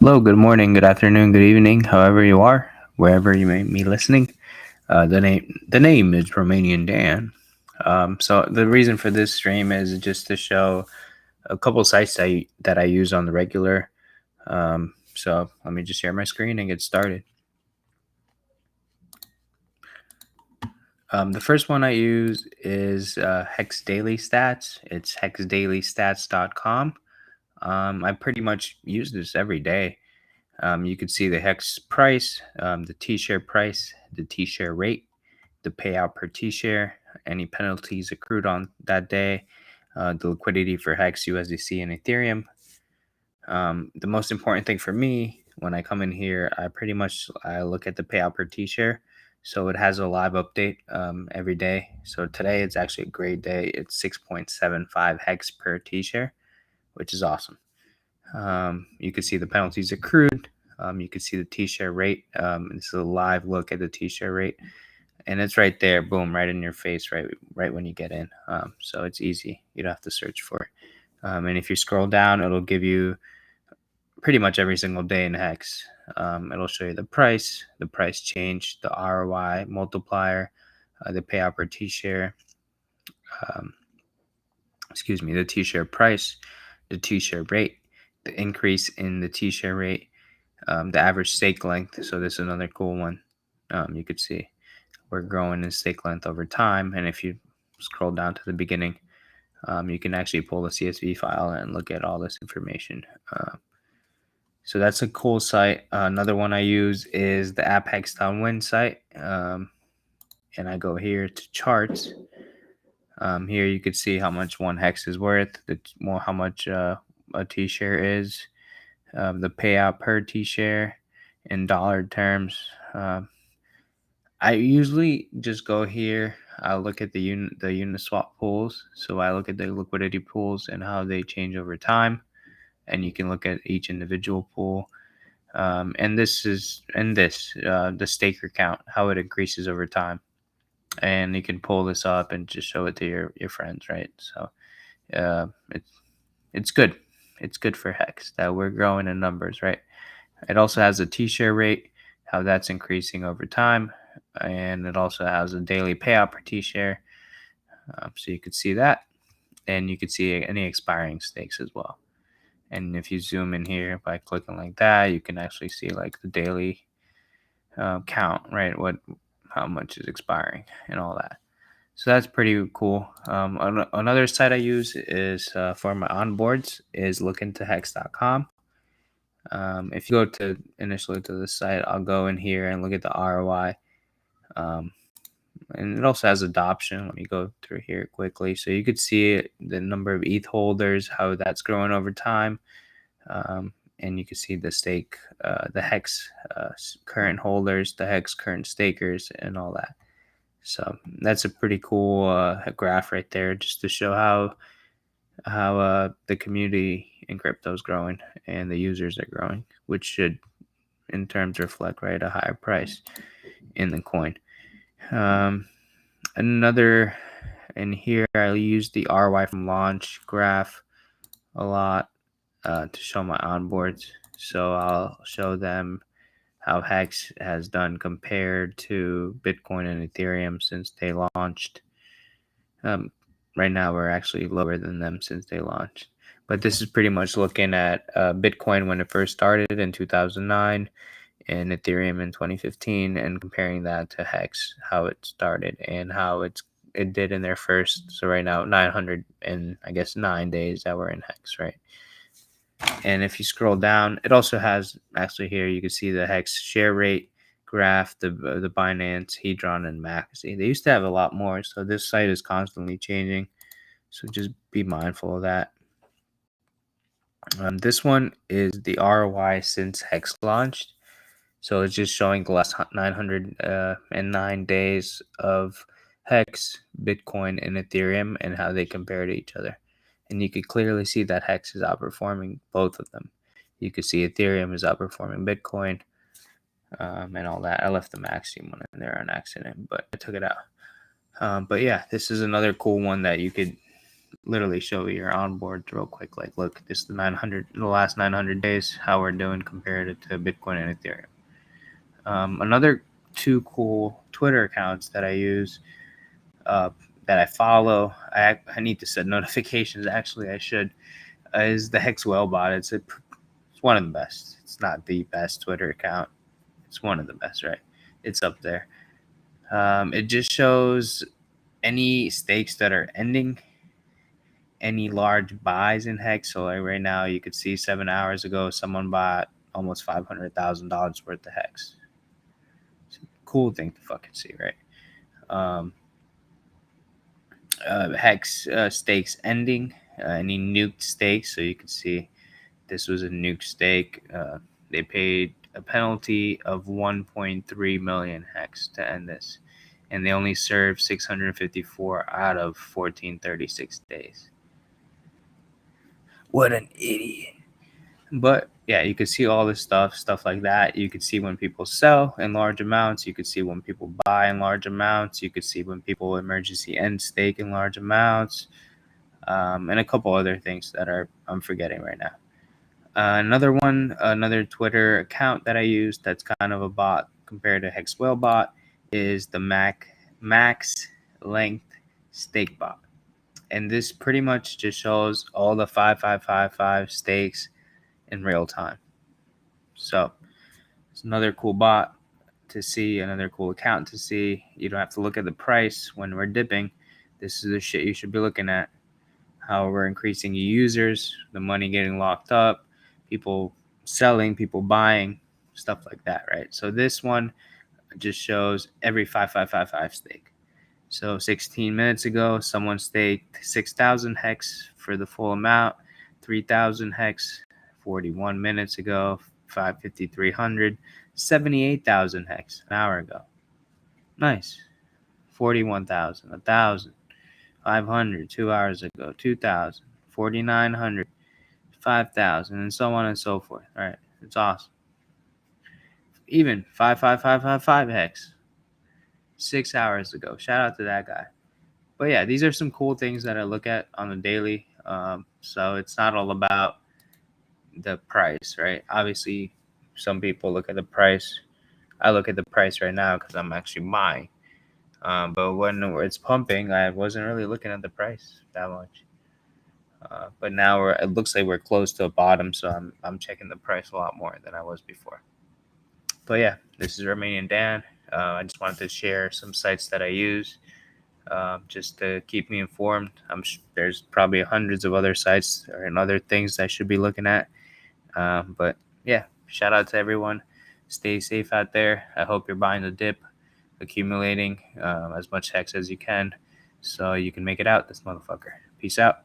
Hello, good morning, good afternoon, good evening, however you are, wherever you may be listening. The name is Romanian Dan. So the reason for this stream is just to show a couple sites that I use on the regular. So let me just share my screen and get started. The first one I use is Hex Daily Stats. It's hexdailystats.com. I pretty much use this every day. You could see the hex price, the T-share price, the T-share rate, the payout per T-share, any penalties accrued on that day, the liquidity for hex, USDC, and Ethereum. The most important thing for me when I come in here, I look at the payout per T-share. So it has a live update every day. So today it's actually a great day. It's 6.75 hex per T-share, which is awesome. You can see the penalties accrued. You can see the T-share rate. This is a live look at the T-share rate, and it's right there, boom, right in your face, right when you get in. So it's easy. You don't have to search for it. And if you scroll down, it'll give you pretty much every single day in hex. It'll show you the price change, the ROI multiplier, the payout per T-share. Um, the T-share price, the T-share rate, the increase in the T-share rate, the average stake length. So this is another cool one. You could see we're growing in stake length over time. And if you scroll down to the beginning, you can actually pull the CSV file and look at all this information. So that's a cool site. Another one I use is the apphex.win site. And I go here to charts. Here you could see how much one hex is worth, how much a T-share is, the payout per T-share in dollar terms. I usually just go here. I'll look at the Uniswap pools. So I look at the liquidity pools and how they change over time, and you can look at each individual pool. And the staker count, how it increases over time, and you can pull this up and just show it to your friends, right? So uh, it's good. It's good for hex that we're growing in numbers, right? It also has a T-share rate, how that's increasing over time, and it also has a daily payout per T-share. So you could see that, and you could see any expiring stakes as well. And if you zoom in here by clicking like that, you can actually see like the daily count, right? How much is expiring and all that. So that's pretty cool. Another site I use is for my onboards is lookintohex.com. If you go to initially to the site, I'll go in here and look at the ROI. And it also has adoption. Let me go through here quickly. So you could see the number of ETH holders, how that's growing over time. And you can see the stake, the hex current holders, the hex current stakers, and all that. So that's a pretty cool graph right there, just to show how the community in crypto is growing and the users are growing, which should in terms reflect right a higher price in the coin. Another in here, I use the RY from launch graph a lot to show my onboards. So I'll show them how Hex has done compared to Bitcoin and Ethereum since they launched. Right now, we're actually lower than them since they launched. But this is pretty much looking at Bitcoin when it first started in 2009 and Ethereum in 2015 and comparing that to Hex, how it started and how it did in their first. So right now, 900 and I guess 9 days that we're in Hex, right? And if you scroll down, it also has actually here you can see the Hex share rate graph, the Binance, Hedron, and Maxi. They used to have a lot more, so this site is constantly changing. So just be mindful of that. This one is the ROI since Hex launched. So it's just showing the last 909 days of Hex, Bitcoin, and Ethereum and how they compare to each other. And you could clearly see that Hex is outperforming both of them. You could see Ethereum is outperforming Bitcoin and all that. I left the Maxi one in there on accident, but I took it out. But yeah, this is another cool one that you could literally show your onboard real quick. Like, look, this is the last 900 days, how we're doing compared to Bitcoin and Ethereum. Another two cool Twitter accounts that I use, that I follow, I need to set notifications. Actually, I should. Is the Hex Whale bot. It's one of the best. It's not the best Twitter account. It's one of the best, right? It's up there. It just shows any stakes that are ending, any large buys in Hex. So like right now, you could see 7 hours ago, someone bought almost $500,000 worth of Hex. It's a cool thing to fucking see, right? Hex stakes ending, any nuked stakes. So you can see this was a nuke stake. They paid a penalty of 1.3 million Hex to end this, and they only served 654 out of 1436 days. What an idiot. But yeah, you could see all this stuff like that. You could see when people sell in large amounts. You could see when people buy in large amounts. You could see when people emergency end stake in large amounts, and a couple other things that I'm forgetting right now. Another Twitter account that I use that's kind of a bot compared to Hex Whale bot is the Max Length Stake bot. And this pretty much just shows all the 5555 stakes in real time. So it's another cool bot to see, another cool account to see. You don't have to look at the price when we're dipping. This is the shit you should be looking at. How we're increasing users, the money getting locked up, people selling, people buying, stuff like that, right? So this one just shows every 5555 stake. So 16 minutes ago, someone staked 6,000 Hex for the full amount, 3,000 Hex. 41 minutes ago, 5,300, 78,000 Hex an hour ago. Nice. 41,000, 1,000, 500 2 hours ago, 2,000, 4,900, 5,000, and so on and so forth. All right, it's awesome. Even 55555 Hex 6 hours ago. Shout out to that guy. But yeah, these are some cool things that I look at on the daily. So it's not all about the price, right? Obviously, some people look at the price. I look at the price right now because I'm actually buying. But when it's pumping, I wasn't really looking at the price that much. But now it looks like we're close to a bottom, so I'm checking the price a lot more than I was before. But yeah, this is Romanian Dan. I just wanted to share some sites that I use, just to keep me informed. There's probably hundreds of other sites and other things I should be looking at. But yeah, shout out to everyone. Stay safe out there. I hope you're buying the dip, accumulating as much Hex as you can, so you can make it out this motherfucker. Peace out.